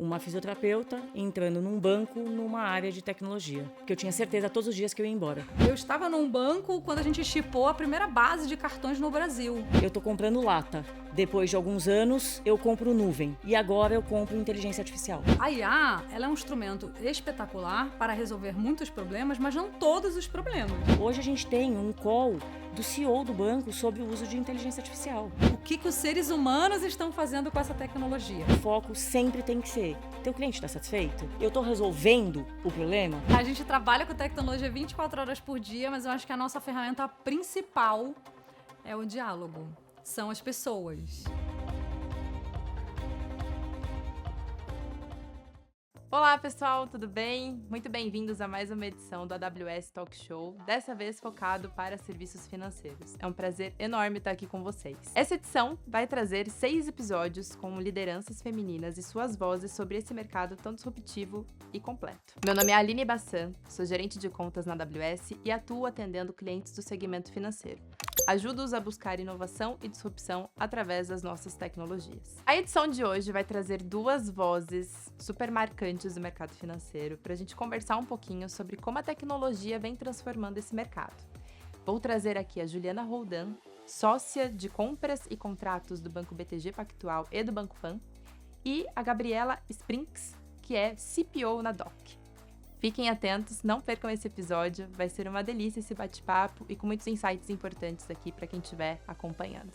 uma fisioterapeuta entrando num banco numa área de tecnologia, que eu tinha certeza todos os dias que eu ia embora. Eu estava num banco quando a gente chipou a primeira base de cartões no Brasil. Eu tô comprando lata. Depois de alguns anos, eu compro nuvem. E agora eu compro inteligência artificial. A IA, ela é um instrumento espetacular para resolver muitos problemas, mas não todos os problemas. Hoje a gente tem um call do CEO do banco sobre o uso de inteligência artificial. O que os seres humanos estão fazendo com essa tecnologia? O foco sempre tem que ser: teu cliente está satisfeito? Eu estou resolvendo o problema? A gente trabalha com tecnologia 24 horas por dia, mas eu acho que a nossa ferramenta principal é o diálogo. São as pessoas. Olá pessoal, tudo bem? Muito bem-vindos a mais uma edição do AWS Talk Show, dessa vez focado para serviços financeiros. É um prazer enorme estar aqui com vocês. Essa edição vai trazer 6 episódios com lideranças femininas e suas vozes sobre esse mercado tão disruptivo e completo. Meu nome é Aline Bassan, sou gerente de contas na AWS e atuo atendendo clientes do segmento financeiro. Ajudo-os a buscar inovação e disrupção através das nossas tecnologias. A edição de hoje vai trazer 2 vozes super marcantes do mercado financeiro para a gente conversar um pouquinho sobre como a tecnologia vem transformando esse mercado. Vou trazer aqui a Juliana Roldan, sócia de compras e contratos do Banco BTG Pactual e do Banco Pan, e a Gabriela Sprinks, que é CPO na DOC. Fiquem atentos, não percam esse episódio, vai ser uma delícia esse bate-papo e com muitos insights importantes aqui para quem estiver acompanhando.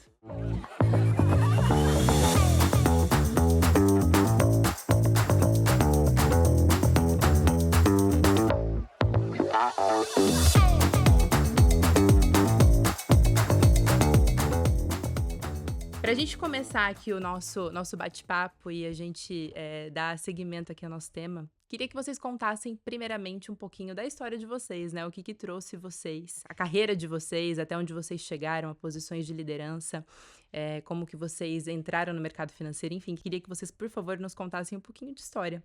Para a gente começar aqui o nosso bate-papo e a gente dar seguimento aqui ao nosso tema, queria que vocês contassem primeiramente um pouquinho da história de vocês, né? O que trouxe vocês, a carreira de vocês, até onde vocês chegaram, a posições de liderança, como que vocês entraram no mercado financeiro, enfim, queria que vocês, por favor, nos contassem um pouquinho de história.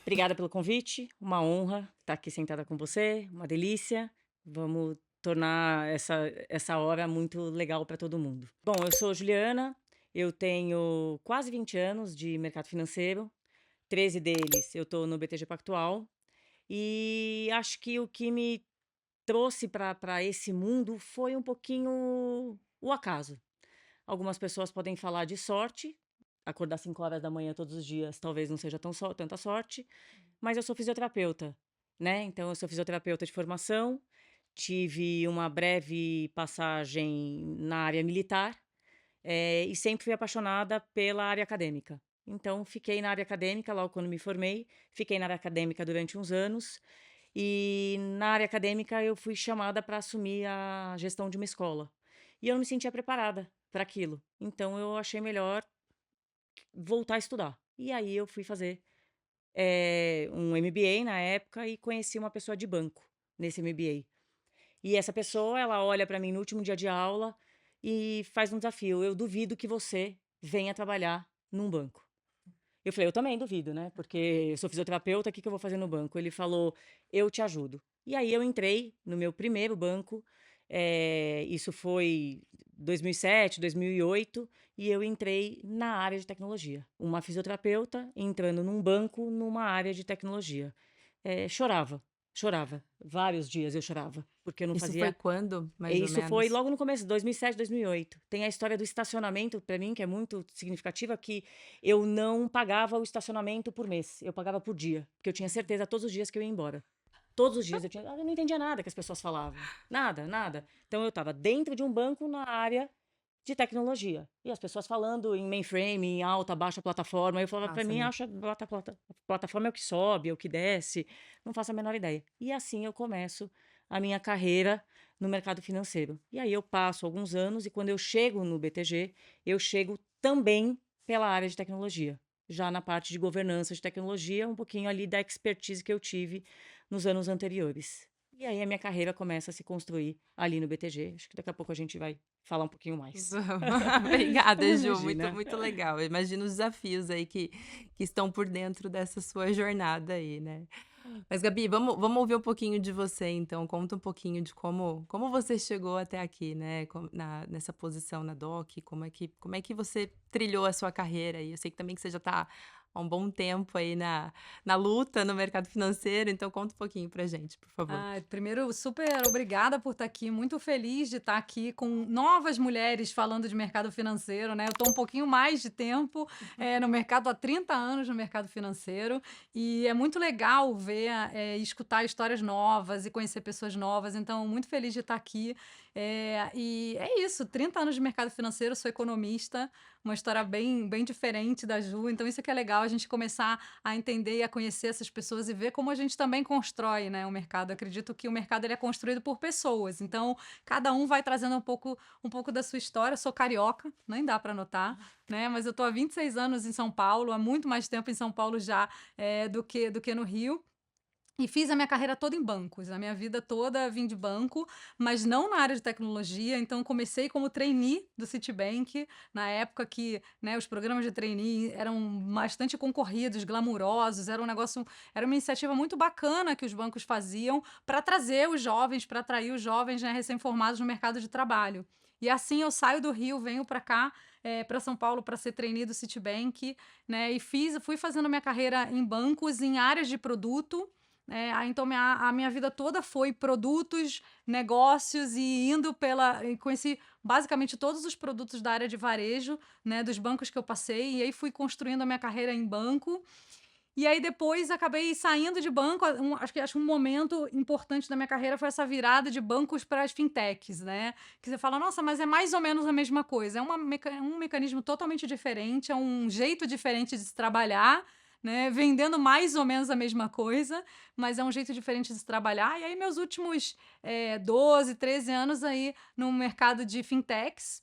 Obrigada pelo convite, uma honra estar aqui sentada com você, uma delícia. Vamos tornar essa hora muito legal para todo mundo. Bom, eu sou Juliana, eu tenho quase 20 anos de mercado financeiro, 13 deles eu estou no BTG Pactual, e acho que o que me trouxe para esse mundo foi um pouquinho o acaso. Algumas pessoas podem falar de sorte, acordar 5 horas da manhã todos os dias talvez não seja tanta sorte, mas eu sou fisioterapeuta, né? Então eu sou fisioterapeuta de formação, tive uma breve passagem na área militar, e sempre fui apaixonada pela área acadêmica. Então, fiquei na área acadêmica logo quando me formei, fiquei na área acadêmica durante uns anos, e na área acadêmica eu fui chamada para assumir a gestão de uma escola. E eu não me sentia preparada para aquilo, então eu achei melhor voltar a estudar. E aí eu fui fazer um MBA na época e conheci uma pessoa de banco nesse MBA. E essa pessoa, ela olha para mim no último dia de aula e faz um desafio: eu duvido que você venha trabalhar num banco. Eu falei: eu também duvido, né? Porque eu sou fisioterapeuta, o que eu vou fazer no banco? Ele falou: eu te ajudo. E aí eu entrei no meu primeiro banco, isso foi 2007, 2008, e eu entrei na área de tecnologia. Uma fisioterapeuta entrando num banco numa área de tecnologia. Chorava. Vários dias eu chorava, porque eu não Isso fazia... foi quando, mais ou menos? Isso foi logo no começo, 2007, 2008. Tem a história do estacionamento, para mim, que é muito significativa, que eu não pagava o estacionamento por mês, eu pagava por dia, porque eu tinha certeza todos os dias que eu ia embora. Todos os dias eu não entendia nada que as pessoas falavam. Nada. Então eu estava dentro de um banco na área de tecnologia. E as pessoas falando em mainframe, em alta, baixa plataforma. Eu falava, para mim, plataforma é o que sobe, é o que desce. Não faço a menor ideia. E assim eu começo a minha carreira no mercado financeiro. E aí eu passo alguns anos e quando eu chego no BTG, eu chego também pela área de tecnologia. Já na parte de governança de tecnologia, um pouquinho ali da expertise que eu tive nos anos anteriores. E aí a minha carreira começa a se construir ali no BTG. Acho que daqui a pouco a gente vai falar um pouquinho mais. Obrigada, Ju. Imagina. Muito legal. Eu imagino os desafios aí que estão por dentro dessa sua jornada aí, né? Mas, Gabi, vamos ouvir um pouquinho de você, então. Conta um pouquinho de como você chegou até aqui, né? Nessa posição na Doc, como é que você trilhou a sua carreira? E eu sei que também que você já está há um bom tempo aí na luta no mercado financeiro, então conta um pouquinho pra gente, por favor. Primeiro, super obrigada por estar aqui. Muito feliz de estar aqui com novas mulheres falando de mercado financeiro, né? Eu estou um pouquinho mais de tempo no mercado, há 30 anos no mercado financeiro, e é muito legal ver e escutar histórias novas e conhecer pessoas novas. Então, muito feliz de estar aqui. E é isso, 30 anos de mercado financeiro, sou economista, uma história bem, bem diferente da Ju. Então, isso que é legal, a gente começar a entender e a conhecer essas pessoas e ver como a gente também constrói, né, o mercado. Eu acredito que o mercado ele é construído por pessoas. Então, cada um vai trazendo um pouco da sua história. Eu sou carioca, nem dá para notar, né? Mas eu tô há 26 anos em São Paulo, há muito mais tempo em São Paulo já do que no Rio. E fiz a minha carreira toda em bancos, a minha vida toda vim de banco, mas não na área de tecnologia. Então, comecei como trainee do Citibank, na época que, né, os programas de trainee eram bastante concorridos, glamurosos, era uma iniciativa muito bacana que os bancos faziam para trazer os jovens, para atrair os jovens, né, recém-formados no mercado de trabalho. E assim eu saio do Rio, venho para cá, para São Paulo, para ser trainee do Citibank, né, e fui fazendo minha carreira em bancos, em áreas de produto. Então a minha vida toda foi produtos, negócios e e conheci basicamente todos os produtos da área de varejo, né, dos bancos que eu passei, e aí fui construindo a minha carreira em banco. E aí depois acabei saindo de banco, acho que um momento importante da minha carreira foi essa virada de bancos para as fintechs, né? Que você fala, nossa, mas é mais ou menos a mesma coisa. Um mecanismo totalmente diferente, é um jeito diferente de se trabalhar, né? Vendendo mais ou menos a mesma coisa, mas é um jeito diferente de se trabalhar. E aí meus últimos 12, 13 anos aí no mercado de fintechs,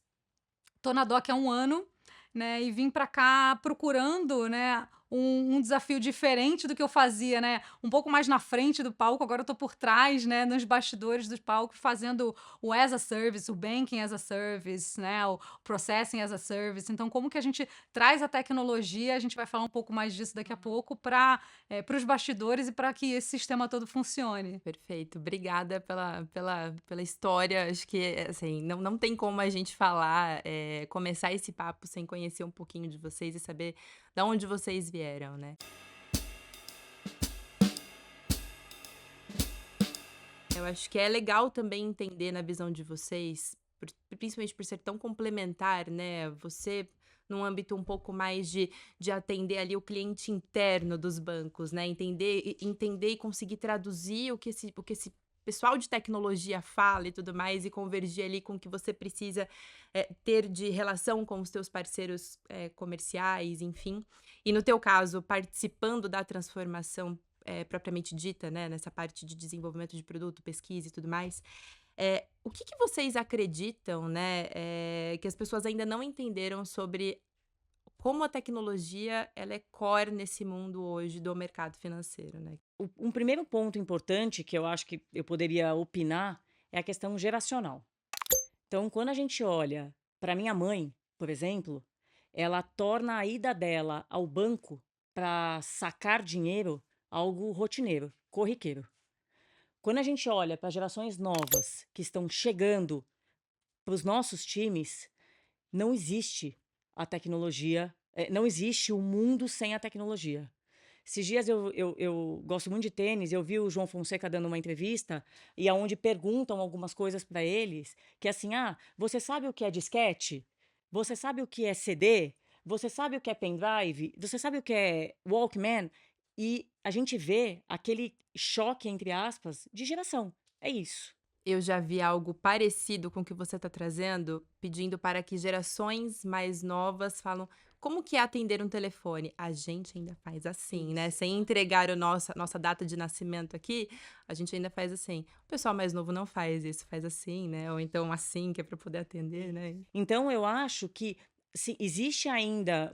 tô na Doc há um ano, né? E vim para cá procurando, né? Um desafio diferente do que eu fazia, né? Um pouco mais na frente do palco, agora eu tô por trás, né? Nos bastidores do palco, fazendo o as a service, o banking as a service, né? O processing as a service. Então, como que a gente traz a tecnologia? A gente vai falar um pouco mais disso daqui a pouco para os bastidores e para que esse sistema todo funcione. Perfeito. Obrigada pela história. Acho que, assim, não tem como a gente falar, começar esse papo sem conhecer um pouquinho de vocês e saber de onde vocês vieram, né? Eu acho que é legal também entender na visão de vocês, principalmente por ser tão complementar, né? Você num âmbito um pouco mais de atender ali o cliente interno dos bancos, né? Entender e conseguir traduzir o que esse pessoal de tecnologia fala e tudo mais, e convergir ali com o que você precisa ter de relação com os teus parceiros comerciais, enfim. E no teu caso, participando da transformação propriamente dita, né, nessa parte de desenvolvimento de produto, pesquisa e tudo mais, o que vocês acreditam, né, que as pessoas ainda não entenderam sobre como a tecnologia ela é core nesse mundo hoje do mercado financeiro, né? Um primeiro ponto importante que eu acho que eu poderia opinar é a questão geracional. Então, quando a gente olha para minha mãe, por exemplo, ela torna a ida dela ao banco para sacar dinheiro algo rotineiro, corriqueiro. Quando a gente olha para gerações novas que estão chegando para os nossos times, não existe a tecnologia, não existe o mundo sem a tecnologia. Esses dias eu gosto muito de tênis, eu vi o João Fonseca dando uma entrevista e aonde perguntam algumas coisas para eles, que é assim, você sabe o que é disquete? Você sabe o que é CD? Você sabe o que é pendrive? Você sabe o que é Walkman? E a gente vê aquele choque, entre aspas, de geração. É isso. Eu já vi algo parecido com o que você está trazendo, pedindo para que gerações mais novas falam como que é atender um telefone. A gente ainda faz assim, né? Isso. Sem entregar nossa data de nascimento aqui, a gente ainda faz assim. O pessoal mais novo não faz isso, faz assim, né? Ou então assim, que é para poder atender, né? Então eu acho que se existe ainda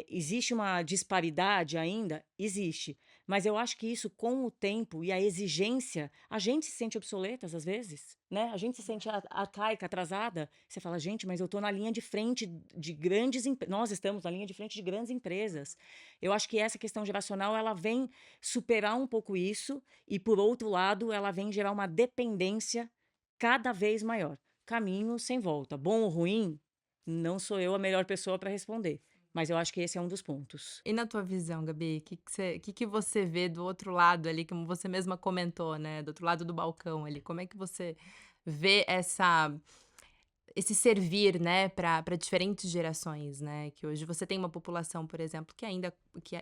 existe uma disparidade ainda? Existe. Mas eu acho que isso, com o tempo e a exigência, a gente se sente obsoletas às vezes, né? A gente se sente arcaica, atrasada. Você fala, gente, mas eu estou na linha de frente de grandes empresas. Nós estamos na linha de frente de grandes empresas. Eu acho que essa questão geracional, ela vem superar um pouco isso e, por outro lado, ela vem gerar uma dependência cada vez maior. Caminho sem volta. Bom ou ruim, não sou eu a melhor pessoa para responder. Mas eu acho que esse é um dos pontos. E na tua visão, Gabi, que você vê do outro lado ali, como você mesma comentou, né? Do outro lado do balcão ali. Como é que você vê esse servir, né, para diferentes gerações, né? Que hoje você tem uma população, por exemplo, que ainda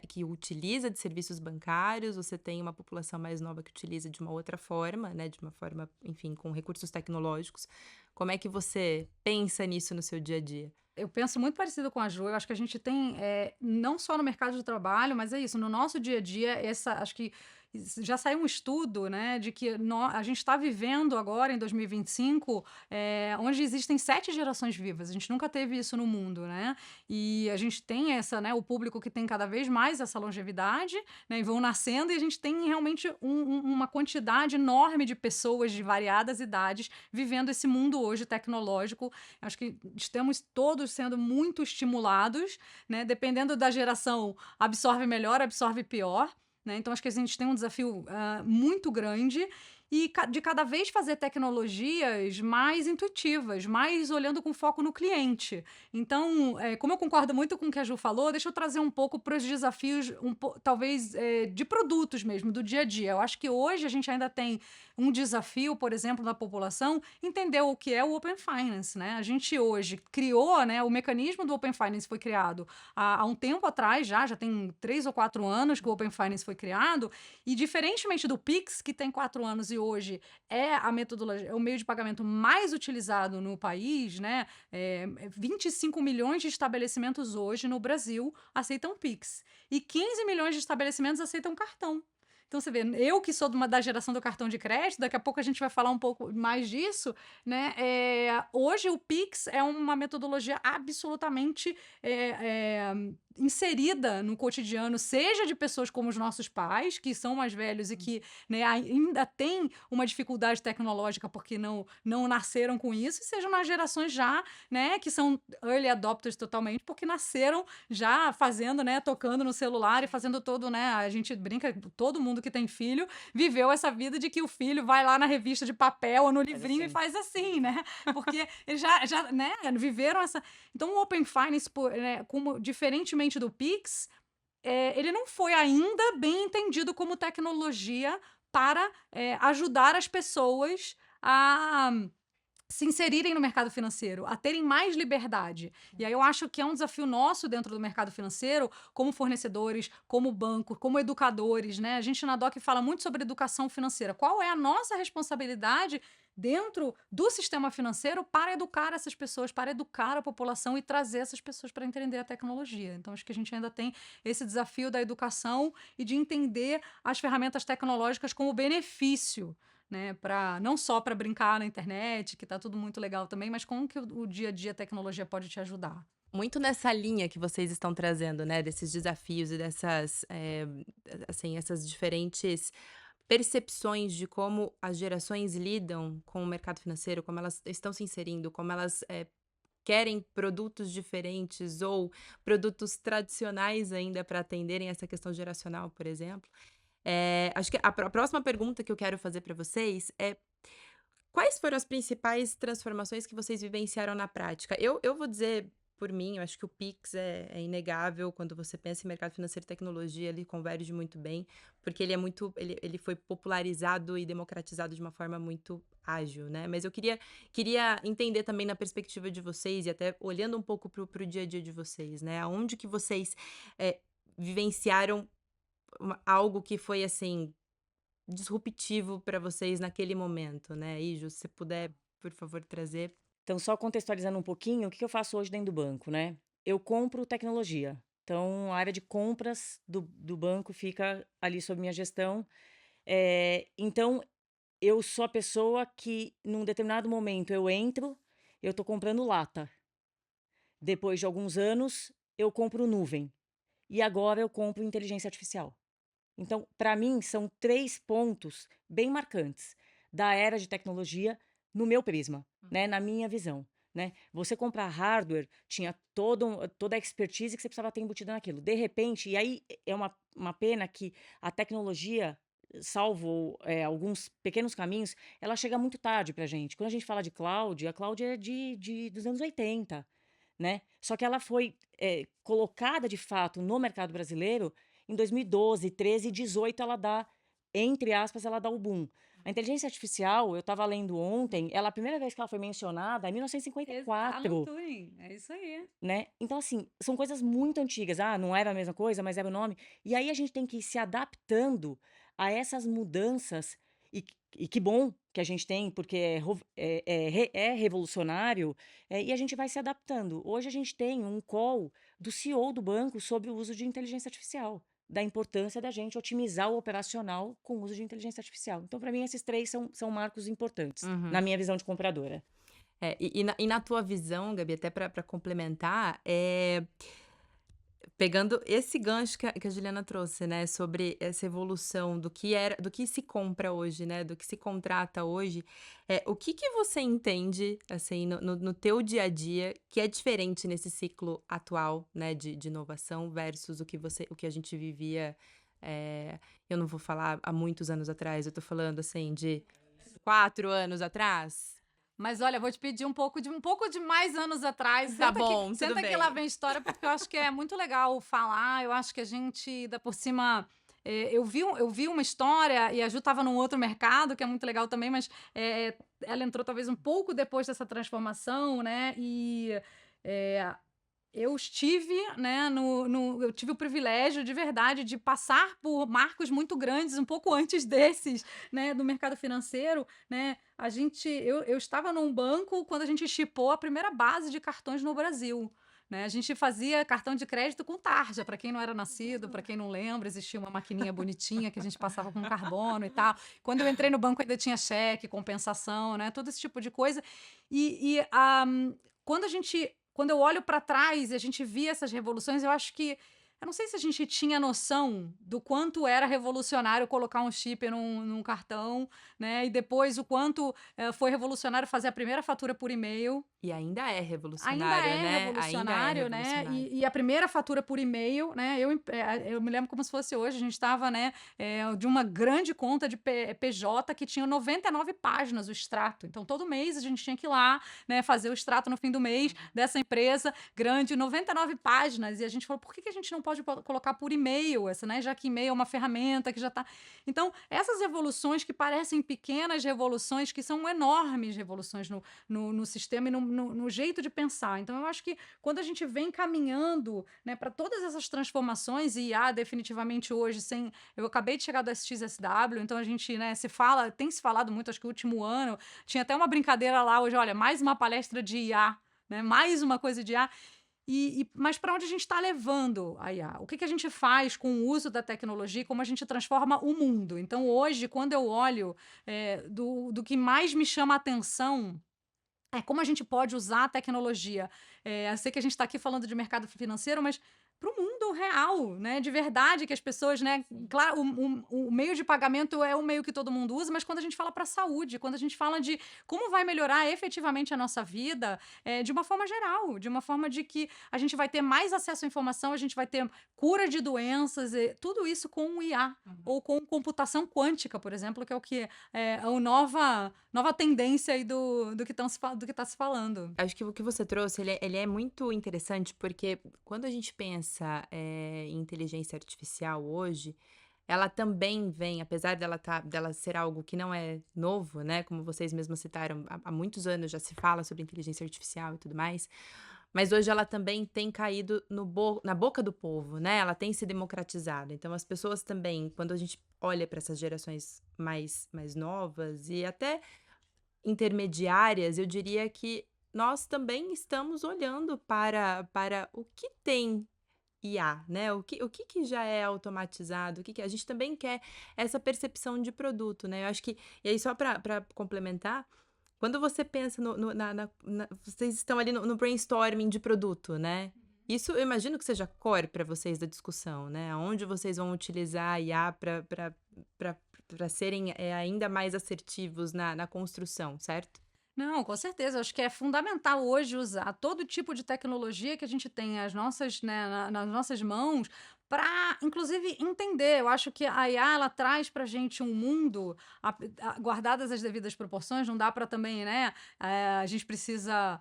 que utiliza de serviços bancários, você tem uma população mais nova que utiliza de uma outra forma, né? De uma forma, enfim, com recursos tecnológicos. Como é que você pensa nisso no seu dia a dia? Eu penso muito parecido com a Ju. Eu acho que a gente tem, não só no mercado de trabalho, mas é isso, no nosso dia a dia, acho que já saiu um estudo, né, de que a gente está vivendo agora, em 2025, onde existem 7 gerações vivas. A gente nunca teve isso no mundo, né? E a gente tem né, o público que tem cada vez mais essa longevidade, né, e vão nascendo, e a gente tem realmente uma quantidade enorme de pessoas de variadas idades vivendo esse mundo hoje tecnológico. Acho que estamos todos sendo muito estimulados, né? Dependendo da geração, absorve melhor, absorve pior, né? Então, acho que a gente tem um desafio muito grande e de cada vez fazer tecnologias mais intuitivas, mais olhando com foco no cliente. Então, como eu concordo muito com o que a Ju falou, deixa eu trazer um pouco para os desafios, talvez, de produtos mesmo, do dia a dia. Eu acho que hoje a gente ainda tem um desafio, por exemplo, da população entender o que é o Open Finance, né? A gente hoje criou, né, o mecanismo do Open Finance foi criado há um tempo atrás, já tem 3 ou 4 anos que o Open Finance foi criado, e diferentemente do Pix, que tem 4 anos e hoje é a metodologia, é o meio de pagamento mais utilizado no país, né? 25 milhões de estabelecimentos hoje no Brasil aceitam Pix e 15 milhões de estabelecimentos aceitam cartão. Então, você vê, eu que sou da geração do cartão de crédito, daqui a pouco a gente vai falar um pouco mais disso, né? Hoje o Pix é uma metodologia absolutamente inserida no cotidiano, seja de pessoas como os nossos pais, que são mais velhos e que, né, ainda têm uma dificuldade tecnológica porque não nasceram com isso, e sejam nas gerações já, né, que são early adopters totalmente, porque nasceram já fazendo, né, tocando no celular e fazendo todo, né, a gente brinca, todo mundo que tem filho viveu essa vida de que o filho vai lá na revista de papel ou no livrinho assim. e faz assim, né, porque eles já né, viveram essa... Então, o Open Finance, né, como, diferentemente do Pix, ele não foi ainda bem entendido como tecnologia para ajudar as pessoas a se inserirem no mercado financeiro, a terem mais liberdade. E aí eu acho que é um desafio nosso dentro do mercado financeiro, como fornecedores, como banco, como educadores, né? A gente na DOC fala muito sobre educação financeira. Qual é a nossa responsabilidade dentro do sistema financeiro para educar essas pessoas, para educar a população e trazer essas pessoas para entender a tecnologia? Então, acho que a gente ainda tem esse desafio da educação e de entender as ferramentas tecnológicas como benefício, né, não só para brincar na internet, que está tudo muito legal também, mas como que o dia a dia a tecnologia pode te ajudar. Muito nessa linha que vocês estão trazendo, né, desses desafios e assim, essas diferentes percepções de como as gerações lidam com o mercado financeiro, como elas estão se inserindo, como elas querem produtos diferentes ou produtos tradicionais ainda para atenderem essa questão geracional, por exemplo. Acho que a próxima pergunta que eu quero fazer para vocês é: quais foram as principais transformações que vocês vivenciaram na prática? Eu vou dizer por mim, eu acho que o Pix é inegável. Quando você pensa em mercado financeiro e tecnologia, ele converge muito bem, porque ele foi popularizado e democratizado de uma forma muito ágil, né? Mas eu queria entender também na perspectiva de vocês, e até olhando um pouco pro dia a dia de vocês, né? Aonde que vocês vivenciaram algo que foi, assim, disruptivo para vocês naquele momento, né? E Ju, se você puder, por favor, trazer. Então, só contextualizando um pouquinho, o que eu faço hoje dentro do banco, né? Eu compro tecnologia. Então, a área de compras do banco fica ali sob minha gestão. Então, eu sou a pessoa que, num determinado momento, eu estou comprando lata. Depois de alguns anos, eu compro nuvem. E agora eu compro inteligência artificial. Então, para mim, são 3 pontos bem marcantes da era de tecnologia no meu prisma, né, na minha visão, né. Você comprar hardware tinha toda a expertise que você precisava ter embutida naquilo. De repente e aí é uma pena que a tecnologia, salvo, alguns pequenos caminhos, ela chega muito tarde pra gente. Quando a gente fala de cloud, a cloud é dos anos 80, né. Só que ela foi, colocada de fato no mercado brasileiro em 2012, 13 e 18 ela dá, entre aspas, ela dá o boom. A inteligência artificial, eu estava lendo ontem, ela a primeira vez que ela foi mencionada é em Alan 1954, Turing, é isso aí. né. Então assim, são coisas muito antigas. Ah, não era a mesma coisa, mas era o nome. E aí a gente tem que ir se adaptando a essas mudanças e que bom que a gente tem, porque é revolucionário, e a gente vai se adaptando. Hoje a gente tem um call do CEO do banco sobre o uso de inteligência artificial, da importância da gente otimizar o operacional com o uso de inteligência artificial. Então, para mim, esses 3 são marcos importantes, Uhum. na minha visão de compradora. E na tua visão, Gabi, até para complementar, pegando esse gancho que a Juliana trouxe, né, sobre essa evolução do que se compra hoje, né, do que se contrata hoje, o que você entende, assim, no teu dia a dia, que é diferente nesse ciclo atual, né, de inovação versus o que a gente vivia, eu não vou falar há muitos anos atrás, eu tô falando, assim, de 4 anos atrás? Mas olha, vou te pedir um pouco de mais anos atrás. Tá Senta aqui, bom, tudo senta que lá bem. vem história, porque eu acho que é muito legal falar. Eu acho que a gente, ainda por cima. Eu vi uma história, e a Ju estava num outro mercado, que é muito legal também, mas ela entrou talvez um pouco depois dessa transformação, né? E é, eu estive, né, eu tive o privilégio de verdade de passar por marcos muito grandes, um pouco antes desses, né, do mercado financeiro, né? Eu estava num banco quando a gente chipou a primeira base de cartões no Brasil. Né, a gente fazia cartão de crédito com tarja, para quem não era nascido, para quem não lembra, existia uma maquininha bonitinha que a gente passava com carbono e tal. Quando eu entrei no banco ainda tinha cheque, compensação, né, todo esse tipo de coisa. Quando a gente quando eu olho para trás e a gente via essas revoluções, eu não sei se a gente tinha noção do quanto era revolucionário colocar um chip num cartão, né? E depois o quanto foi revolucionário fazer a primeira fatura por e-mail. E ainda é Ainda revolucionário, é né, ainda é revolucionário, né? revolucionário. E a primeira fatura por e-mail, né? Eu me lembro como se fosse hoje. A gente estava, né, de uma grande conta de PJ que tinha 99 páginas o extrato. Então, todo mês a gente tinha que ir lá, né, fazer o extrato no fim do mês dessa empresa grande, 99 páginas. E a gente falou, por que a gente não pode colocar por e-mail essa, né? Já que e-mail é uma ferramenta que já está. Então, essas revoluções que parecem pequenas revoluções, que são enormes revoluções no sistema e no jeito de pensar. Então, eu acho que quando a gente vem caminhando, né, para todas essas transformações, e há definitivamente hoje, eu acabei de chegar do SXSW, então a gente, né, tem se falado muito, acho que o último ano, tinha até uma brincadeira lá hoje, olha, mais uma palestra de IA, né, mais uma coisa de IA. Mas para onde a gente está levando a IA? O que a gente faz com o uso da tecnologia e como a gente transforma o mundo? Então, hoje, quando eu olho do que mais me chama a atenção como a gente pode usar a tecnologia. Eu sei que a gente está aqui falando de mercado financeiro, mas para o mundo real, né? De verdade, que as pessoas, né? Claro, o meio de pagamento é o meio que todo mundo usa, mas quando a gente fala para a saúde, quando a gente fala de como vai melhorar efetivamente a nossa vida, de uma forma geral, de uma forma de que a gente vai ter mais acesso à informação, a gente vai ter cura de doenças, tudo isso com o IA, ou com computação quântica, por exemplo, que é o que é a nova tendência aí do que está se falando. Acho que o que você trouxe, ele é muito interessante, porque quando a gente pensa, em inteligência artificial hoje, ela também vem, apesar dela ser algo que não é novo, né, como vocês mesmos citaram, há muitos anos já se fala sobre inteligência artificial e tudo mais, mas hoje ela também tem caído na boca do povo, né, ela tem se democratizado. Então as pessoas também, quando a gente olha para essas gerações mais novas e até intermediárias, eu diria que nós também estamos olhando para o que tem IA, né, o que já é automatizado, a gente também quer essa percepção de produto, né, eu acho que e aí só para complementar, quando você pensa vocês estão ali no brainstorming de produto, né, Isso eu imagino que seja core para vocês da discussão, né? Onde vocês vão utilizar a IA para serem ainda mais assertivos na construção, certo? Não, com certeza. Eu acho que é fundamental hoje usar todo tipo de tecnologia que a gente tem às nossas, né, nas nossas mãos para, inclusive, entender. Eu acho que a IA ela traz para a gente um mundo, guardadas as devidas proporções, não dá para também, né? A gente precisa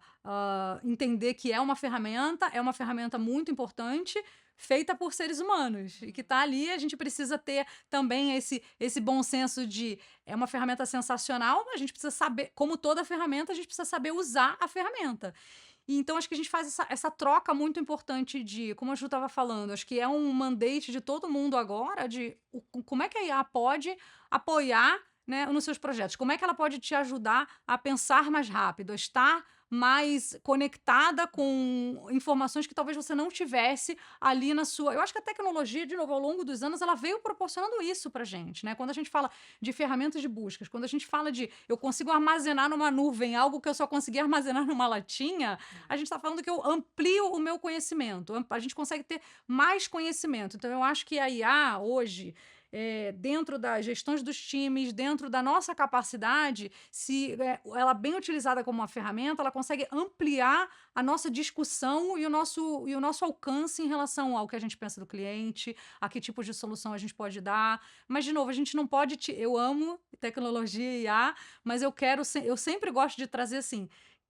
entender que é uma ferramenta muito importante. Feita por seres humanos e que está ali, a gente precisa ter também esse bom senso de é uma ferramenta sensacional, mas a gente precisa saber, como toda ferramenta, a gente precisa saber usar a ferramenta. E então acho que a gente faz essa troca muito importante de, como a Ju estava falando, acho que é um mandate de todo mundo agora de como é que a IA pode apoiar, né, nos seus projetos, como é que ela pode te ajudar a pensar mais rápido, a estar mais conectada com informações que talvez você não tivesse ali na sua. Eu acho que a tecnologia, de novo, ao longo dos anos, ela veio proporcionando isso pra gente, né? Quando a gente fala de ferramentas de buscas, quando a gente fala de eu consigo armazenar numa nuvem algo que eu só conseguia armazenar numa latinha, a gente está falando que eu amplio o meu conhecimento, a gente consegue ter mais conhecimento. Então, eu acho que a IA hoje, dentro das gestões dos times, dentro da nossa capacidade, se ela bem utilizada como uma ferramenta, ela consegue ampliar a nossa discussão e o nosso alcance em relação ao que a gente pensa do cliente, a que tipos de solução a gente pode dar. Mas, de novo, a gente não pode. Eu amo tecnologia e IA, mas eu sempre gosto de trazer assim.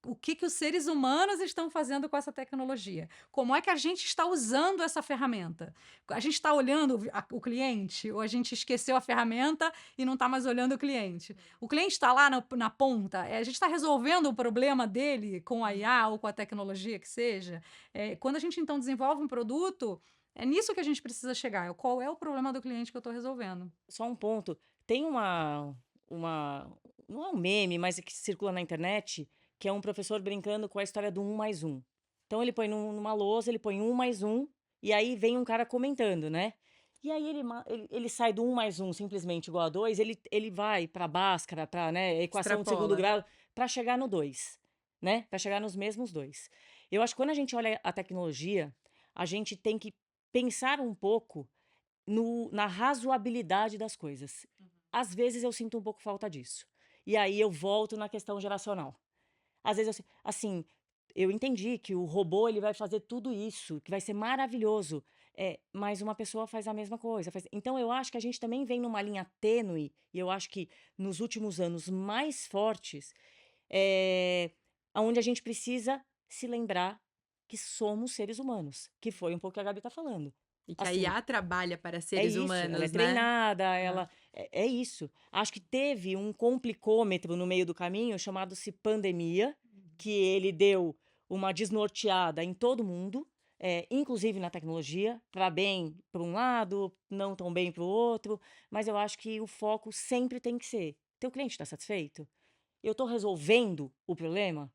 O que os seres humanos estão fazendo com essa tecnologia? Como é que a gente está usando essa ferramenta? A gente está olhando o cliente ou a gente esqueceu a ferramenta e não está mais olhando o cliente? O cliente está lá na ponta, a gente está resolvendo o problema dele com a IA ou com a tecnologia que seja. Quando a gente, então, desenvolve um produto, é nisso que a gente precisa chegar. Qual é o problema do cliente que eu estou resolvendo? Só um ponto, tem não é um meme, mas é que circula na internet, que é um professor brincando com a história do 1+1. Então ele põe numa lousa, ele põe 1+1, e aí vem um cara comentando, né? E aí ele sai do 1+1 simplesmente igual a 2, ele vai para Bhaskara, para, né, equação de segundo Extrapola. grau, para chegar no 2, né? Para chegar nos mesmos dois. Eu acho que quando a gente olha a tecnologia, a gente tem que pensar um pouco na razoabilidade das coisas. Às vezes eu sinto um pouco falta disso. E aí eu volto na questão geracional. Às vezes assim, eu entendi que o robô ele vai fazer tudo isso, que vai ser maravilhoso. Mas uma pessoa faz a mesma coisa. Então eu acho que a gente também vem numa linha tênue, e eu acho que nos últimos anos mais fortes, é, onde a gente precisa se lembrar que somos seres humanos, que foi um pouco o que a Gabi está falando. E que a Assim, IA trabalha para é seres isso, ela é humanos, né? treinada, é isso. Acho que teve um complicômetro no meio do caminho chamado-se pandemia, que ele deu uma desnorteada em todo mundo, inclusive na tecnologia, para bem para um lado, não tão bem para o outro, mas eu acho que o foco sempre tem que ser: teu cliente está satisfeito? Eu estou resolvendo o problema?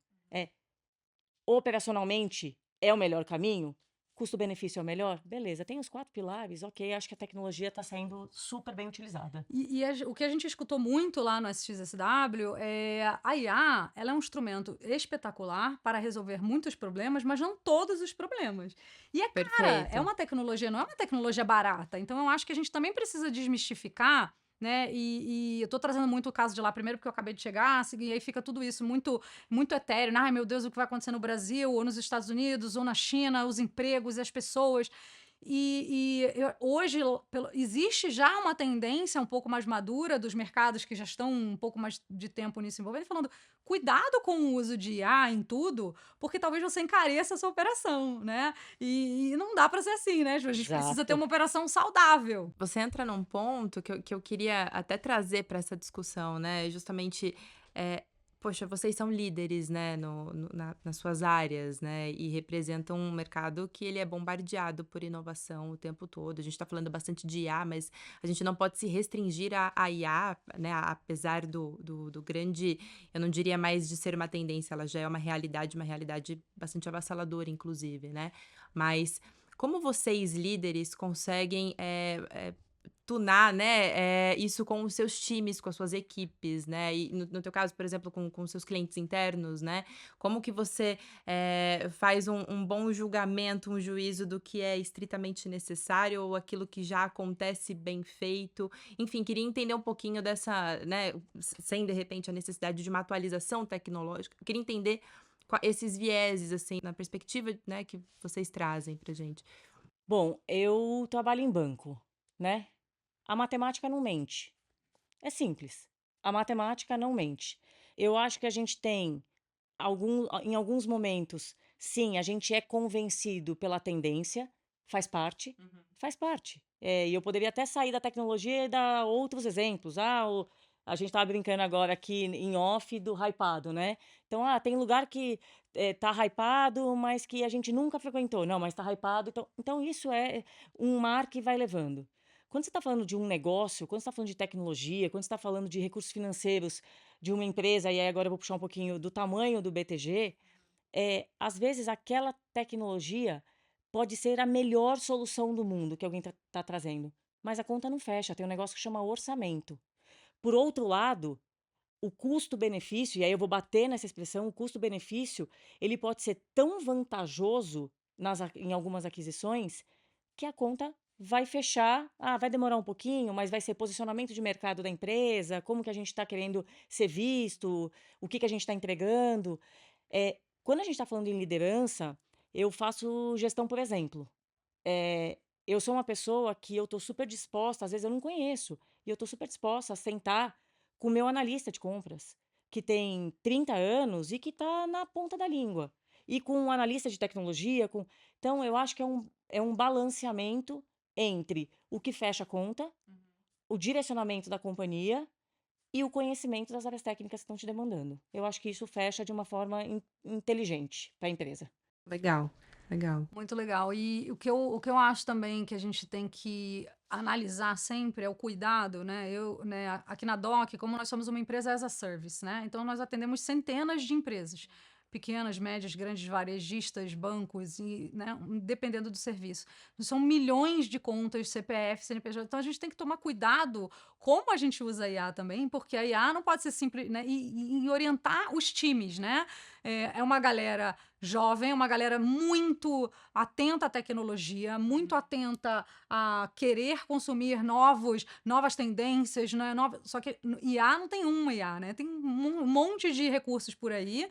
Operacionalmente é o melhor caminho? Custo-benefício é o melhor? Beleza, tem os 4 pilares, ok, acho que a tecnologia está sendo super bem utilizada. O que a gente escutou muito lá no SXSW é a IA, ela é um instrumento espetacular para resolver muitos problemas, mas não todos os problemas. E cara, Perfeito. é uma tecnologia, não é uma tecnologia barata. Então eu acho que a gente também precisa desmistificar, né? E eu tô trazendo muito o caso de lá primeiro porque eu acabei de chegar, assim, e aí fica tudo isso muito etéreo, né? Ai, meu Deus, o que vai acontecer no Brasil, ou nos Estados Unidos, ou na China, os empregos e as pessoas. Hoje existe já uma tendência um pouco mais madura dos mercados que já estão um pouco mais de tempo nisso envolvendo, falando cuidado com o uso de IA em tudo, porque talvez você encareça a sua operação, né? E não dá para ser assim, né, Ju? A gente precisa ter Exato. uma operação saudável. Você entra num ponto que eu queria até trazer para essa discussão, né? Justamente, poxa, vocês são líderes, né, nas suas áreas, né? E representam um mercado que ele é bombardeado por inovação o tempo todo. A gente está falando bastante de IA, mas a gente não pode se restringir a IA, né? Apesar do grande, eu não diria mais de ser uma tendência, ela já é uma realidade bastante avassaladora, inclusive, né? Mas como vocês, líderes, conseguem tunar, né, isso com os seus times, com as suas equipes, né? E no teu caso, por exemplo, com os seus clientes internos, né? Como que você faz um bom julgamento, um juízo do que é estritamente necessário ou aquilo que já acontece bem feito? Enfim, queria entender um pouquinho dessa, né, sem de repente a necessidade de uma atualização tecnológica. Queria entender esses vieses, assim, na perspectiva, né, que vocês trazem pra gente. Bom, eu trabalho em banco, né? A matemática não mente. É simples. A matemática não mente. Eu acho que a gente tem em alguns momentos, sim, a gente é convencido pela tendência, faz parte, faz parte. E eu poderia até sair da tecnologia e dar outros exemplos. A gente estava brincando agora aqui em off do hypado, né? Então, tem lugar que tá hypado, mas que a gente nunca frequentou. Não, mas tá hypado. Então isso é um mar que vai levando. Quando você está falando de um negócio, quando você está falando de tecnologia, quando você está falando de recursos financeiros de uma empresa, e aí agora eu vou puxar um pouquinho do tamanho do BTG, às vezes aquela tecnologia pode ser a melhor solução do mundo que alguém está trazendo, mas a conta não fecha, tem um negócio que chama orçamento. Por outro lado, o custo-benefício, e aí eu vou bater nessa expressão, o custo-benefício, ele pode ser tão vantajoso em algumas aquisições que a conta vai fechar. Vai demorar um pouquinho, mas vai ser posicionamento de mercado da empresa, como que a gente está querendo ser visto, o que que a gente está entregando. Quando a gente está falando em liderança, eu faço gestão por exemplo. Eu sou uma pessoa que eu estou super disposta, às vezes eu não conheço, e eu estou super disposta a sentar com o meu analista de compras, que tem 30 anos e que está na ponta da língua. E com um analista de tecnologia. Então, eu acho que é um balanceamento entre o que fecha a conta, o direcionamento da companhia e o conhecimento das áreas técnicas que estão te demandando. Eu acho que isso fecha de uma forma inteligente para a empresa. Legal, legal. Muito legal. E o que eu acho também que a gente tem que analisar sempre é o cuidado, né? Aqui na DOC, como nós somos uma empresa as a service, né? Então nós atendemos centenas de empresas, pequenas, médias, grandes varejistas, bancos, e, né, dependendo do serviço. São milhões de contas, CPF, CNPJ. Então a gente tem que tomar cuidado como a gente usa a IA também, porque a IA não pode ser simples, né? E orientar os times, né? É uma galera jovem, uma galera muito atenta à tecnologia, muito atenta a querer consumir novas tendências, né? Só que IA não tem uma IA, né? Tem um monte de recursos por aí,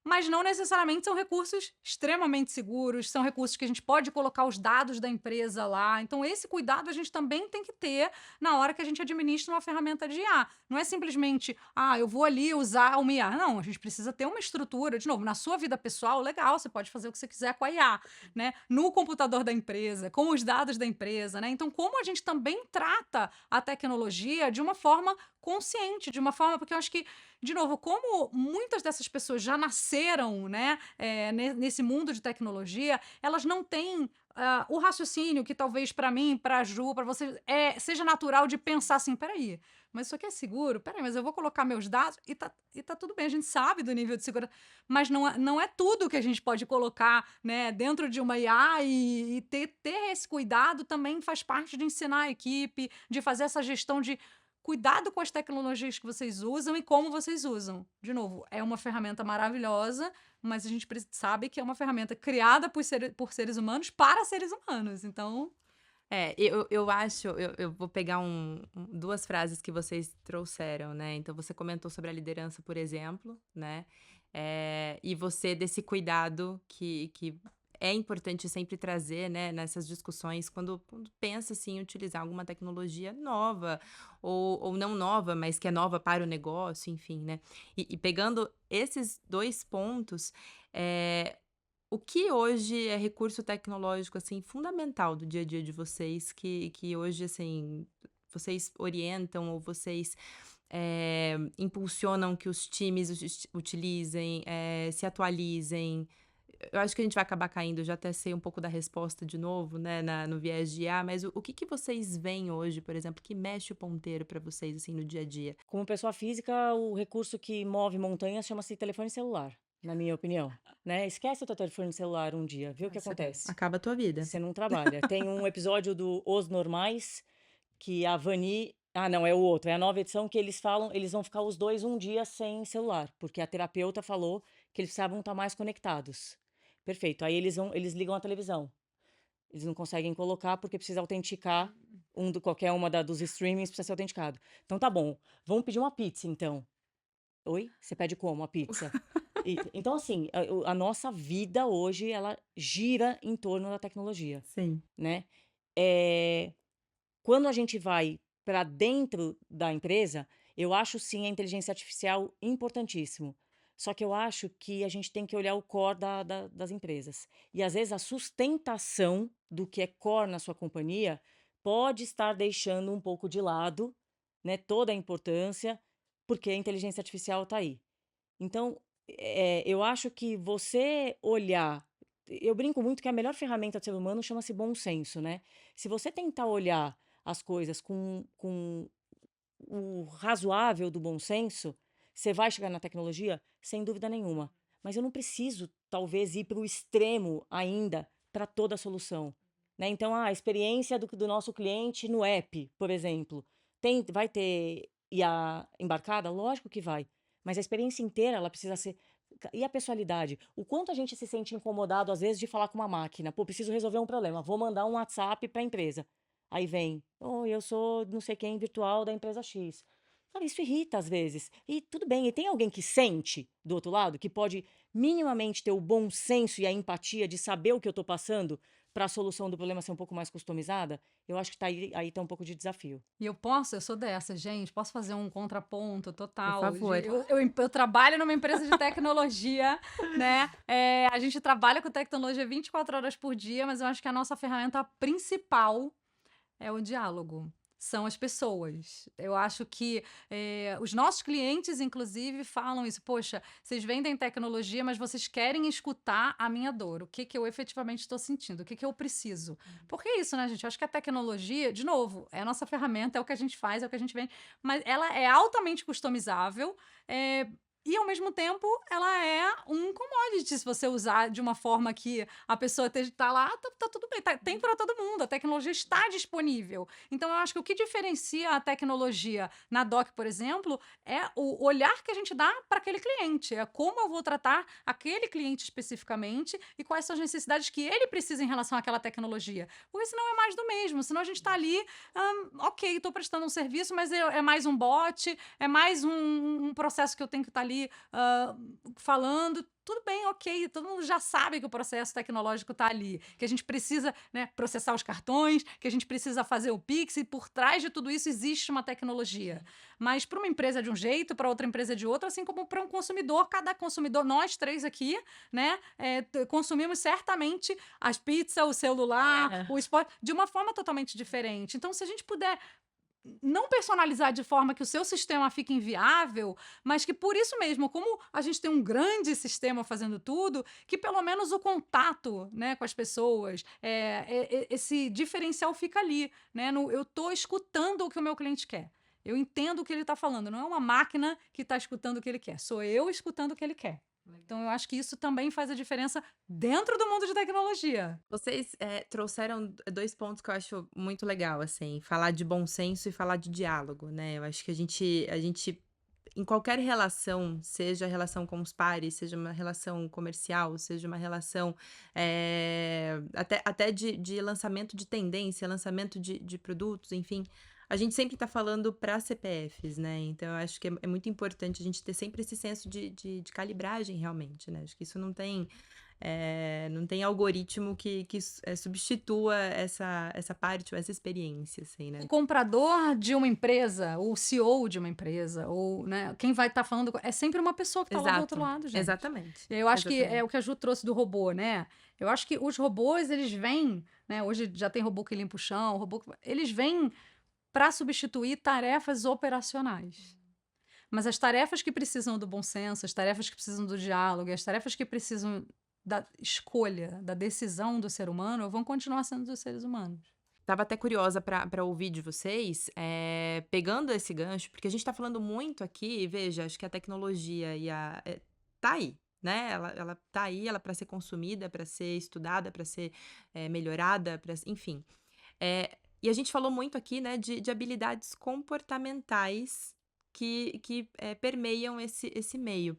mas não necessariamente são recursos extremamente seguros, são recursos que a gente pode colocar os dados da empresa lá. Então, esse cuidado a gente também tem que ter na hora que a gente administra uma ferramenta de IA. Não é simplesmente, eu vou ali usar uma IA. Não, a gente precisa ter uma estrutura. De novo, na sua vida pessoal, legal, você pode fazer o que você quiser com a IA, né? No computador da empresa, com os dados da empresa, né? Então, como a gente também trata a tecnologia de uma forma consciente, de uma forma, porque eu acho que, de novo, como muitas dessas pessoas já nasceram, né, nesse mundo de tecnologia, elas não têm o raciocínio que talvez para mim, para a Ju, para você, seja natural de pensar assim, peraí, mas isso aqui é seguro? Peraí, mas eu vou colocar meus dados e tá tudo bem, a gente sabe do nível de segurança, mas não é tudo que a gente pode colocar, né, dentro de uma IA e ter esse cuidado também faz parte de ensinar a equipe, de fazer essa gestão de cuidado com as tecnologias que vocês usam e como vocês usam. De novo, é uma ferramenta maravilhosa, mas a gente sabe que é uma ferramenta criada por seres humanos para seres humanos. Então, Eu acho, eu vou pegar duas frases que vocês trouxeram, né? Então, você comentou sobre a liderança, por exemplo, né? E você, desse cuidado que é importante sempre trazer, né, nessas discussões, quando pensa, assim, em utilizar alguma tecnologia nova, ou não nova, mas que é nova para o negócio, enfim, né? E pegando esses dois pontos, o que hoje é recurso tecnológico, assim, fundamental do dia a dia de vocês, que hoje, assim, vocês orientam ou vocês impulsionam que os times utilizem, se atualizem? Eu acho que a gente vai acabar caindo, eu já até sei um pouco da resposta de novo, né, no viés de IA, mas o que vocês veem hoje, por exemplo, que mexe o ponteiro para vocês, assim, no dia a dia? Como pessoa física, o recurso que move montanhas chama-se telefone celular, na minha opinião, né? Esquece o teu telefone celular um dia, vê o que acontece. Acaba a tua vida. Você não trabalha. Tem um episódio do Os Normais que a Vani... Ah, não, é o outro. É a nova edição que eles falam... Eles vão ficar os dois um dia sem celular. Porque a terapeuta falou que eles precisavam estar mais conectados. Perfeito. Aí eles ligam a televisão. Eles não conseguem colocar porque precisa autenticar. Qualquer uma dos streamings precisa ser autenticado. Então tá bom. Vamos pedir uma pizza, então. Oi? Você pede como a pizza? Então, assim, a nossa vida hoje, ela gira em torno da tecnologia, Sim. né? Quando a gente vai para dentro da empresa, eu acho sim a inteligência artificial importantíssimo. Só que eu acho que a gente tem que olhar o core das empresas. E às vezes a sustentação do que é core na sua companhia pode estar deixando um pouco de lado, né, toda a importância, porque a inteligência artificial está aí. Então, eu acho que você olhar. Eu brinco muito que a melhor ferramenta do ser humano chama-se bom senso, né? Se você tentar olhar as coisas com o razoável do bom senso, você vai chegar na tecnologia sem dúvida nenhuma. Mas eu não preciso, talvez, ir para o extremo ainda para toda a solução. Né? Então, a experiência do nosso cliente no app, por exemplo, vai ter IA embarcada? Lógico que vai. Mas a experiência inteira, ela precisa ser... E a pessoalidade? O quanto a gente se sente incomodado, às vezes, de falar com uma máquina. Pô, preciso resolver um problema. Vou mandar um WhatsApp para a empresa. Aí vem, eu sou não sei quem virtual da empresa X. Cara, isso irrita às vezes. E tudo bem, e tem alguém que sente do outro lado, que pode minimamente ter o bom senso e a empatia de saber o que eu estou passando para a solução do problema ser um pouco mais customizada? Eu acho que aí tá um pouco de desafio. E eu sou dessa, gente, posso fazer um contraponto Por total. favor. Eu trabalho numa empresa de tecnologia, né? A gente trabalha com tecnologia 24 horas por dia, mas eu acho que a nossa ferramenta principal é o diálogo. São as pessoas. Eu acho que os nossos clientes, inclusive, falam isso. Poxa, vocês vendem tecnologia, mas vocês querem escutar a minha dor. O que eu efetivamente estou sentindo? O que eu preciso? Porque é isso, né, gente? Eu acho que a tecnologia, de novo, é a nossa ferramenta, é o que a gente faz, é o que a gente vende, mas ela é altamente customizável. E, ao mesmo tempo, ela é um commodity, se você usar de uma forma que a pessoa está lá, tá tudo bem, tem para todo mundo, a tecnologia está disponível. Então, eu acho que o que diferencia a tecnologia na DOC, por exemplo, é o olhar que a gente dá para aquele cliente, é como eu vou tratar aquele cliente especificamente e quais são as necessidades que ele precisa em relação àquela tecnologia. Porque senão é mais do mesmo, senão a gente está ali, ok, estou prestando um serviço, mas é mais um bot, é mais um processo que eu tenho que estar ali falando, tudo bem, ok, todo mundo já sabe que o processo tecnológico está ali, que a gente precisa, né, processar os cartões, que a gente precisa fazer o Pix, e por trás de tudo isso existe uma tecnologia. Mas para uma empresa de um jeito, para outra empresa de outro, assim como para um consumidor, cada consumidor, nós três aqui, né, consumimos certamente as pizzas, o celular, o esporte, de uma forma totalmente diferente. Então, se a gente puder não personalizar de forma que o seu sistema fique inviável, mas que por isso mesmo, como a gente tem um grande sistema fazendo tudo, que pelo menos o contato, né, com as pessoas, esse diferencial fica ali, né? Eu estou escutando o que o meu cliente quer. Eu entendo o que ele está falando. Não é uma máquina que está escutando o que ele quer. Sou eu escutando o que ele quer. Então, eu acho que isso também faz a diferença dentro do mundo de tecnologia. Vocês trouxeram dois pontos que eu acho muito legal, assim, falar de bom senso e falar de diálogo, né? Eu acho que a gente em qualquer relação, seja a relação com os pares, seja uma relação comercial, seja uma relação até de lançamento de tendência, lançamento de produtos, enfim, a gente sempre está falando para CPFs, né? Então, eu acho que é muito importante a gente ter sempre esse senso de calibragem, realmente, né? Acho que isso não tem algoritmo que substitua essa parte ou essa experiência, assim, né? O comprador de uma empresa, o CEO de uma empresa, ou, né, quem vai estar falando é sempre uma pessoa que está lá do outro lado, gente. Exatamente. Eu acho que é o que a Ju trouxe do robô, né? Eu acho que os robôs, eles vêm, né? Hoje já tem robô que limpa o chão, eles vêm para substituir tarefas operacionais. Mas as tarefas que precisam do bom senso, as tarefas que precisam do diálogo, as tarefas que precisam da escolha, da decisão do ser humano, vão continuar sendo dos seres humanos. Tava até curiosa para ouvir de vocês, pegando esse gancho, porque a gente tá falando muito aqui, veja, acho que a tecnologia tá aí, né? Ela tá aí, ela para ser consumida, para ser estudada, para ser melhorada, enfim. E a gente falou muito aqui, né, de habilidades comportamentais que permeiam esse meio.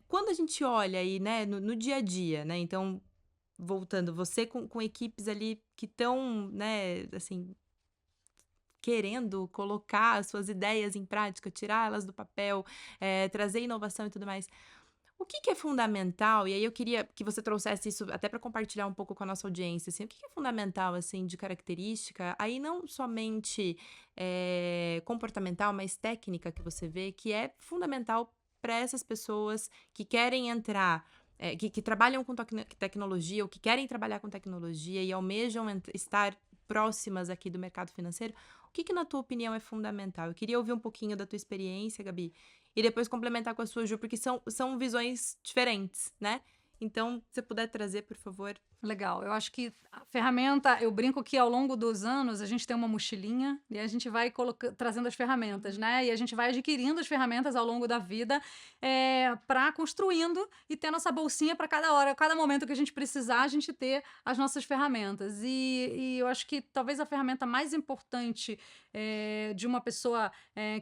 Quando a gente olha aí, né, no dia a dia, né, então, voltando, você com equipes ali que estão, né, assim, querendo colocar as suas ideias em prática, tirá-las do papel, trazer inovação e tudo mais. O que é fundamental, e aí eu queria que você trouxesse isso até para compartilhar um pouco com a nossa audiência, assim, o que é fundamental, assim, de característica, aí não somente comportamental, mas técnica que você vê, que é fundamental para essas pessoas que querem entrar, que trabalham com tecnologia, ou que querem trabalhar com tecnologia e almejam estar próximas aqui do mercado financeiro. O que na tua opinião é fundamental? Eu queria ouvir um pouquinho da tua experiência, Gabi, e depois complementar com a sua, Ju, porque são visões diferentes, né? Então, se você puder trazer, por favor. Legal, eu acho que a ferramenta, eu brinco que ao longo dos anos a gente tem uma mochilinha e a gente vai trazendo as ferramentas, né? E a gente vai adquirindo as ferramentas ao longo da vida para construindo e ter nossa bolsinha para cada hora, cada momento que a gente precisar, a gente ter as nossas ferramentas. E eu acho que talvez a ferramenta mais importante de uma pessoa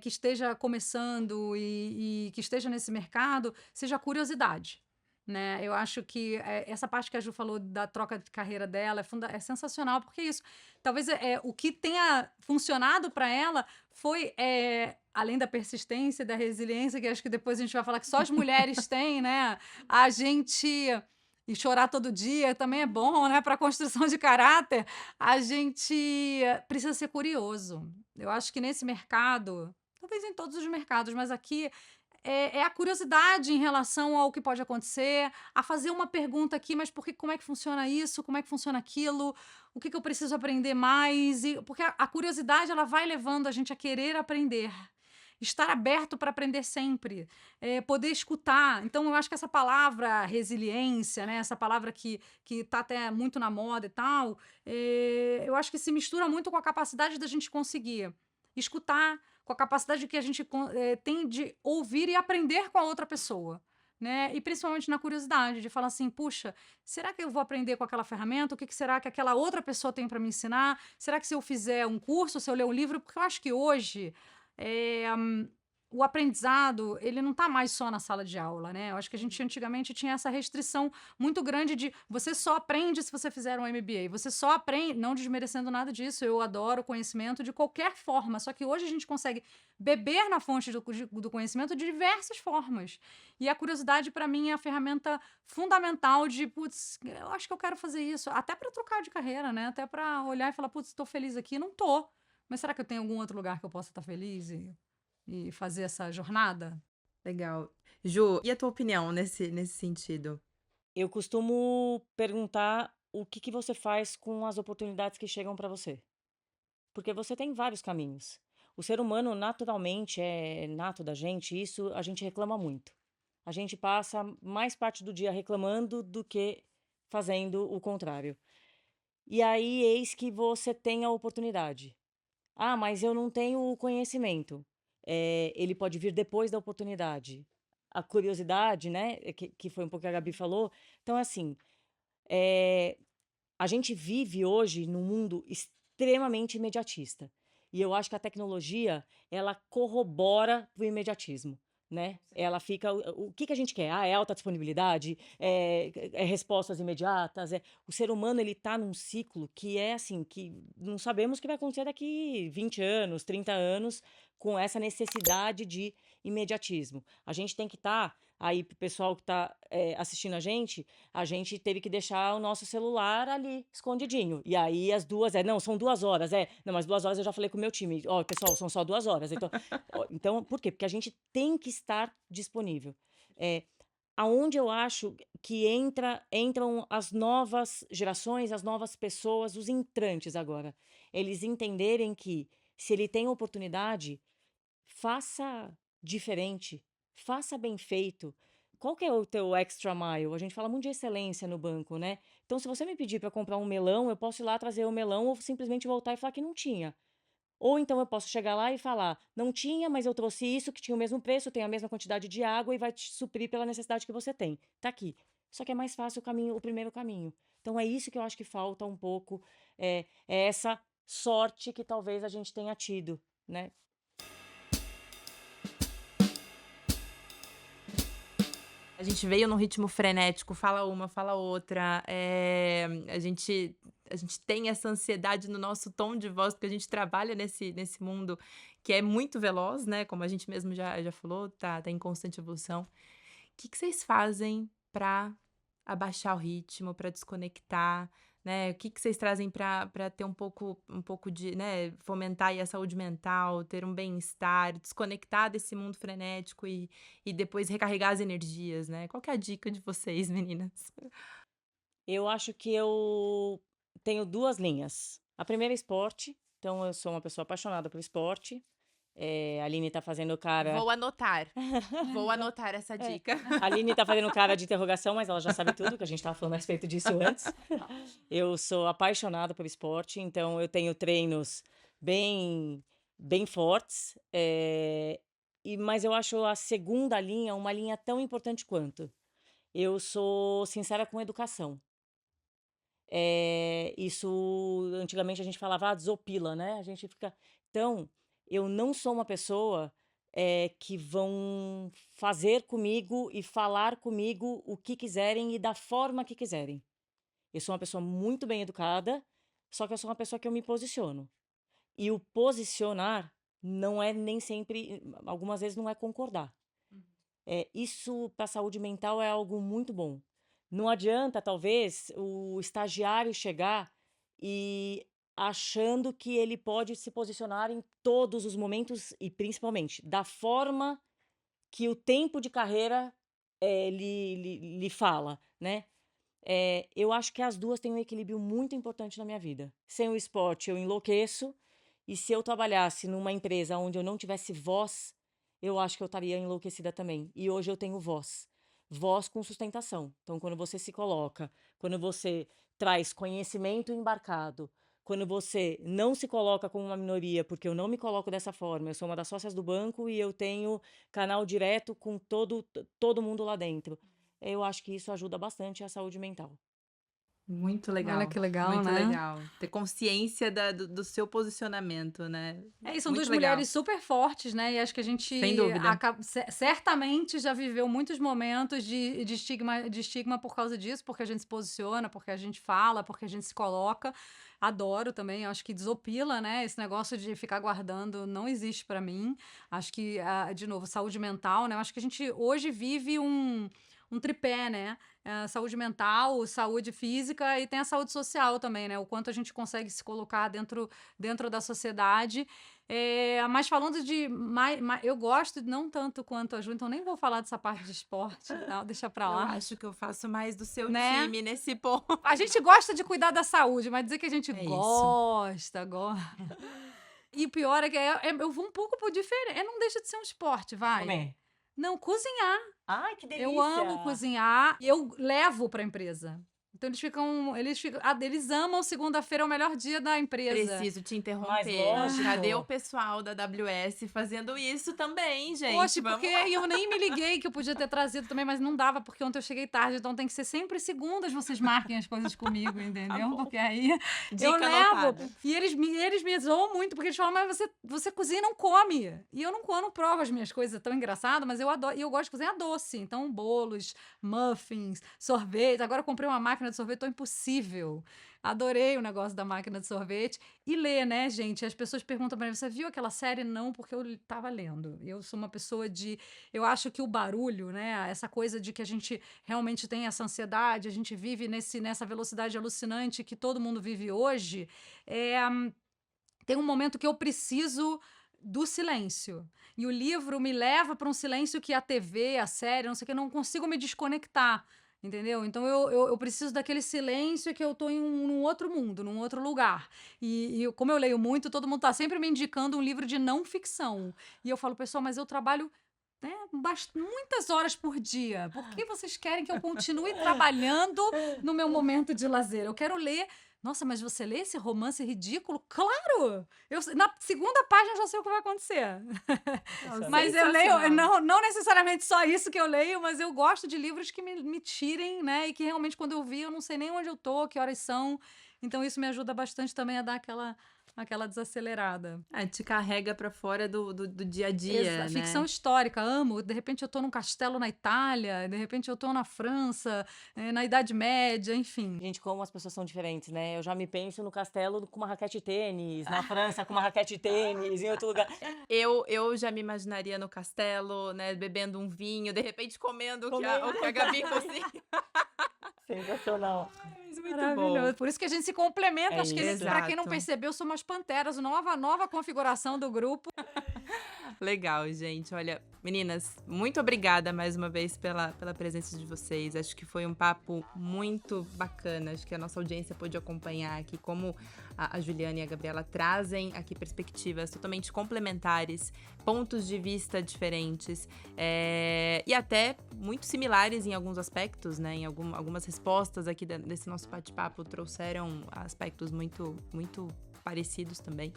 que esteja começando e que esteja nesse mercado seja a curiosidade. Né? Eu acho que essa parte que a Ju falou da troca de carreira dela é sensacional, porque isso, talvez o que tenha funcionado para ela foi, além da persistência e da resiliência, que acho que depois a gente vai falar que só as mulheres têm, né? A gente. E chorar todo dia também é bom, né? Para construção de caráter, a gente precisa ser curioso. Eu acho que nesse mercado, talvez em todos os mercados, mas aqui é a curiosidade em relação ao que pode acontecer, a fazer uma pergunta aqui, mas como é que funciona isso, como é que funciona aquilo, o que eu preciso aprender mais, porque a curiosidade ela vai levando a gente a querer aprender. Estar aberto para aprender sempre, poder escutar. Então, eu acho que essa palavra resiliência, né, essa palavra que está até muito na moda e tal, eu acho que se mistura muito com a capacidade da gente conseguir escutar, com a capacidade que a gente tem de ouvir e aprender com a outra pessoa. Né? E principalmente na curiosidade, de falar assim, puxa, será que eu vou aprender com aquela ferramenta? O que será que aquela outra pessoa tem para me ensinar? Será que se eu fizer um curso, se eu ler um livro? Porque eu acho que hoje o aprendizado, ele não está mais só na sala de aula, né? Eu acho que a gente antigamente tinha essa restrição muito grande de você só aprende se você fizer um MBA, você só aprende, não desmerecendo nada disso, eu adoro conhecimento de qualquer forma, só que hoje a gente consegue beber na fonte do conhecimento de diversas formas. E a curiosidade, para mim, é a ferramenta fundamental de, putz, eu acho que eu quero fazer isso, até para trocar de carreira, né? Até para olhar e falar, putz, estou feliz aqui, não tô. Mas será que eu tenho algum outro lugar que eu possa estar feliz e fazer essa jornada? Legal. Ju, e a tua opinião nesse sentido? Eu costumo perguntar o que você faz com as oportunidades que chegam para você. Porque você tem vários caminhos. O ser humano, naturalmente, é nato da gente, isso a gente reclama muito. A gente passa mais parte do dia reclamando do que fazendo o contrário. E aí, eis que você tem a oportunidade. Ah, mas eu não tenho o conhecimento. Ele pode vir depois da oportunidade. A curiosidade, né, que foi um pouco que a Gabi falou. Então, assim, a gente vive hoje num mundo extremamente imediatista. E eu acho que a tecnologia, ela corrobora o imediatismo, né? Ela fica... O que a gente quer? É alta disponibilidade? É respostas imediatas? O ser humano, ele tá num ciclo que é assim, que não sabemos o que vai acontecer daqui 20 anos, 30 anos, com essa necessidade de imediatismo. A gente tem que estar... Aí, pro pessoal que está assistindo a gente teve que deixar o nosso celular ali, escondidinho. E aí as duas, não, são 2 horas, não, mas 2 horas eu já falei com o meu time. Ó, pessoal, são só 2 horas. Então, por quê? Porque a gente tem que estar disponível. Aonde eu acho que entram as novas gerações, as novas pessoas, os entrantes agora. Eles entenderem que se ele tem oportunidade, faça diferente, faça bem feito. Qual que é o teu extra mile? A gente fala muito de excelência no banco, né? Então, se você me pedir para comprar um melão, eu posso ir lá trazer o melão ou simplesmente voltar e falar que não tinha. Ou então eu posso chegar lá e falar, não tinha, mas eu trouxe isso que tinha o mesmo preço, tem a mesma quantidade de água e vai te suprir pela necessidade que você tem. Tá aqui. Só que é mais fácil o primeiro caminho. Então é isso que eu acho que falta um pouco, é essa sorte que talvez a gente tenha tido, né? A gente veio num ritmo frenético, fala uma, fala outra. A gente tem essa ansiedade no nosso tom de voz, porque a gente trabalha nesse mundo que é muito veloz, né? Como a gente mesmo já falou, tá em constante evolução. O que vocês fazem para abaixar o ritmo, para desconectar, né? O que vocês trazem para ter um pouco de, né, fomentar aí a saúde mental, ter um bem-estar, desconectar desse mundo frenético e depois recarregar as energias, né? Qual que é a dica de vocês, meninas? Eu acho que eu tenho 2 linhas. A primeira é esporte, então eu sou uma pessoa apaixonada por esporte. A Aline tá fazendo cara Vou anotar essa dica. a Aline tá fazendo cara de interrogação, mas ela já sabe tudo, que a gente estava falando a respeito disso antes. Eu sou apaixonada por esporte, então eu tenho treinos bem bem fortes, mas eu acho a segunda linha uma linha tão importante quanto. Eu sou sincera com educação. Isso antigamente a gente falava: "Ah, desopila", né, a gente fica então, eu não sou uma pessoa, que vão fazer comigo e falar comigo o que quiserem e da forma que quiserem. Eu sou uma pessoa muito bem educada, só que eu sou uma pessoa que eu me posiciono. E o posicionar não é nem sempre algumas vezes não é concordar. Isso para a saúde mental é algo muito bom. Não adianta, talvez, o estagiário chegar e achando que ele pode se posicionar em todos os momentos e, principalmente, da forma que o tempo de carreira lhe fala, né? Eu acho que as duas têm um equilíbrio muito importante na minha vida. Sem o esporte, eu enlouqueço, e se eu trabalhasse numa empresa onde eu não tivesse voz, eu acho que eu estaria enlouquecida também. E hoje eu tenho voz. Voz com sustentação. Então, quando você se coloca, quando você traz conhecimento embarcado, quando você não se coloca como uma minoria, porque eu não me coloco dessa forma, eu sou uma das sócias do banco e eu tenho canal direto com todo mundo lá dentro. Eu acho que isso ajuda bastante a saúde mental. Muito Olha legal, que legal, muito né? legal. Ter consciência do seu posicionamento, né? E são Muito 2 legal. mulheres super fortes, né, e acho que a Sem gente dúvida. certamente já viveu muitos momentos de estigma por causa disso, porque a gente se posiciona, porque a gente fala, porque a gente se coloca. Adoro também, acho que desopila, né, esse negócio de ficar guardando não existe pra mim. Acho que, de novo, saúde mental, né, eu acho que a gente hoje vive um tripé, né, saúde mental, saúde física e tem a saúde social também, né, o quanto a gente consegue se colocar dentro da sociedade. Mas falando de eu gosto não tanto quanto a Ju, então nem vou falar dessa parte de esporte e tal, deixa pra Eu lá, acho que eu faço mais do seu né? time nesse ponto. A gente gosta de cuidar da saúde, mas dizer que a gente É isso. gosta. E o pior é que eu vou um pouco por diferente. Não deixa de ser um esporte, vai. Comer. Não, cozinhar. Ai, que Eu amo delícia! cozinhar e eu levo pra empresa. Então eles amam segunda-feira é o melhor dia da empresa. Preciso te Mas interromper. lógico. Cadê o pessoal da AWS fazendo isso também, gente? Poxa, Vamos porque lá. eu nem me liguei que eu podia ter trazido também, mas não dava, porque ontem eu cheguei tarde, então tem que ser sempre segundas vocês marquem as coisas comigo, entendeu? bom. Porque aí eu Dica levo. anotada. E eles me zoam muito, porque eles falam, mas você cozinha e não come. E eu não provo as minhas coisas, é tão engraçado, mas eu adoro, e eu gosto de cozinhar doce. Então, bolos, muffins, sorvete. Agora eu comprei uma máquina de sorvete, tô impossível. Adorei o negócio da máquina de sorvete. E ler, né, gente? As pessoas perguntam pra mim, você viu aquela série? Não, porque eu tava lendo. Eu sou uma pessoa de... Eu acho que o barulho, né, essa coisa de que a gente realmente tem essa ansiedade, a gente vive nessa velocidade alucinante que todo mundo vive hoje, tem um momento que eu preciso do silêncio. E o livro me leva para um silêncio que a TV, a série, não sei o que, eu não consigo me desconectar. Entendeu? Então eu preciso daquele silêncio que eu tô num outro mundo, num outro lugar. E como eu leio muito, todo mundo tá sempre me indicando um livro de não ficção. E eu falo, pessoal, mas eu trabalho, né, muitas horas por dia. Por que vocês querem que eu continue trabalhando no meu momento de lazer? Eu quero ler. Nossa, mas você lê esse romance ridículo? Claro! Na segunda página eu já sei o que vai acontecer. Mas eu leio, Sensacional. não necessariamente só isso que eu leio, mas eu gosto de livros que me tirem, né? E que realmente quando eu vi, eu não sei nem onde eu tô, que horas são. Então isso me ajuda bastante também a dar aquela desacelerada. Te carrega pra fora do dia a dia, né? Ficção histórica, amo. De repente eu tô num castelo na Itália, de repente eu tô na França, na Idade Média, enfim. Gente, como as pessoas são diferentes, né? Eu já me penso no castelo com uma raquete de tênis, na França com uma raquete de tênis, em outro lugar. Eu já me imaginaria no castelo, né, bebendo um vinho, de repente comendo o que a Gabi cozinha. Sensacional. Muito Maravilhoso. bom. Por isso que a gente se complementa. É Acho que, isso. pra quem não Exato. percebeu, somos panteras. Nova configuração do grupo. Legal, gente. Olha, meninas, muito obrigada mais uma vez pela presença de vocês. Acho que foi um papo muito bacana. Acho que a nossa audiência pôde acompanhar aqui como a Juliana e a Gabriela trazem aqui perspectivas totalmente complementares, pontos de vista diferentes e até muito similares em alguns aspectos, né? Em algumas respostas aqui desse nosso bate-papo trouxeram aspectos muito, muito parecidos também.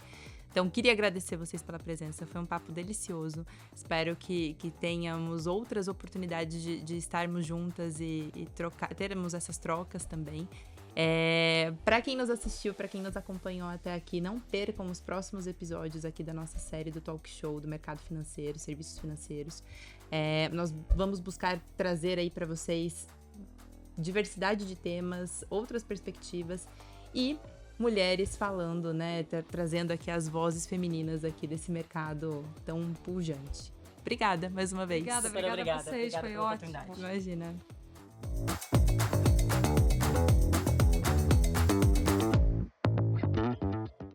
Então, queria agradecer vocês pela presença, foi um papo delicioso. Espero que tenhamos outras oportunidades de estarmos juntas e termos essas trocas também. Para quem nos assistiu, para quem nos acompanhou até aqui, não percam os próximos episódios aqui da nossa série do Talk Show do mercado financeiro, serviços financeiros. Nós vamos buscar trazer aí para vocês diversidade de temas, outras perspectivas e mulheres falando, né, trazendo aqui as vozes femininas aqui desse mercado tão pujante. Obrigada mais uma vez. Obrigada a vocês, Obrigada foi pela ótimo. oportunidade. Imagina.